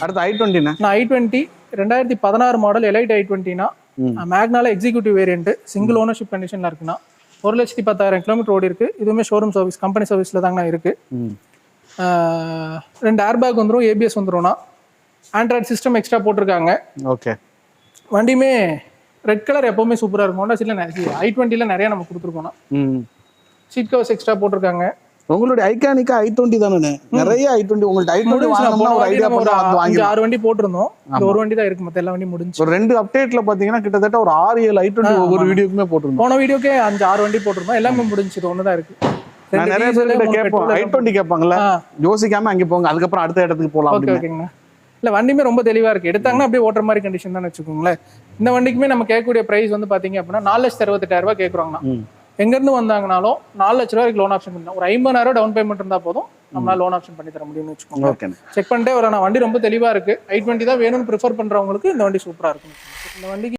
அடுத்து i20ண்ணா. i20 2016 model elite i20னா மேக்னால எக்ஸிக்யூட்டிவ் வேரியன்ட், சிங்கிள் ஓனர்ஷிப் கண்டிஷன்ல இருக்குண்ணா. 1,10,000 கிலோமீட்டர் ஓடி இருக்கு. இதுவுமே ஷோரூம் சர்வீஸ், கம்பெனி சர்வீஸ்ல தாங்கண்ணா இருக்கு. 2 ஏர் பேக் வந்துடும், ஏபிஎஸ் வந்துடும்ண்ணா. ஆண்ட்ராய்டு சிஸ்டம் எக்ஸ்ட்ரா போட்டிருக்காங்க. ஓகே. வண்டியுமே ரெட் கலர் எப்பவுமே சூப்பரா இருக்கும். ஹோண்டா சீட்ல i20ல நிறைய நம்ம கொடுத்துருக்கோம்ண்ணா. சீட் கவர்ஸ் எக்ஸ்ட்ரா போட்டிருக்காங்க. உங்களுடைய ஐகானிக்கா i20 தானே? நிறைய i20 உங்களுக்கு i20 வாங்கணும்னா ஒரு ஐடியா பண்ணா வந்து வாங்கி 6 வண்டி போட்டுருந்தோம். இந்த ஒரு வண்டி தான் இருக்கு, மத்த எல்லா வண்டி முடிஞ்சு. ஒரு 2 அப்டேட்ல பாத்தீங்கன்னா கிட்டத்தட்ட ஒரு 6-7 i20 ஒவ்வொரு வீடியோக்குமே போட்டுருந்தோம். போன வீடியோக்கே 5-6 வண்டி போட்டுருந்தோம். எல்லாமே முடிஞ்சு, இது ஒண்ணுதான் இருக்கு. நான் நிறைய பேர்கிட்ட கேட்போம் i20 கேட்பாங்கல்ல, யோசிக்காம அங்கே போங்க, அதுக்கப்புறம் அடுத்த இடத்துக்கு போகலாம். ஓகேங்கண்ணா. இல்ல வண்டியுமே ரொம்ப தெளிவா இருக்கு. எடுத்தாங்கன்னா அப்படியே ஓட்டுற மாதிரி கண்டிஷன் தான் வச்சுக்கோங்களேன். இந்த வண்டிக்குமே நம்ம கேட்கக்கூடிய பிரைஸ் வந்து பாத்தீங்க அப்படின்னா 4,68,000 ரூபாய் கேட்குறோங்கண்ணா. எங்க இருந்து வந்தாங்கனாலும் 4 லட்ச ரூபாய்க்கு லோன் ஆப்ஷன் பண்ணலாம். ஒரு 50,000 டவுன் பேமெண்ட் இருந்தா போதும், நம்மளால லோன் ஆப்ஷன் பண்ணி தர முடியும்னு வச்சுக்கோங்க. செக் பண்ணிட்டே வரேன். வண்டி ரொம்ப தெளிவா இருக்கு. i20 தான் வேணும்னு ப்ரிஃபர் பண்றவங்களுக்கு இந்த வண்டி சூப்பரா இருக்கும். இந்த வண்டிக்கு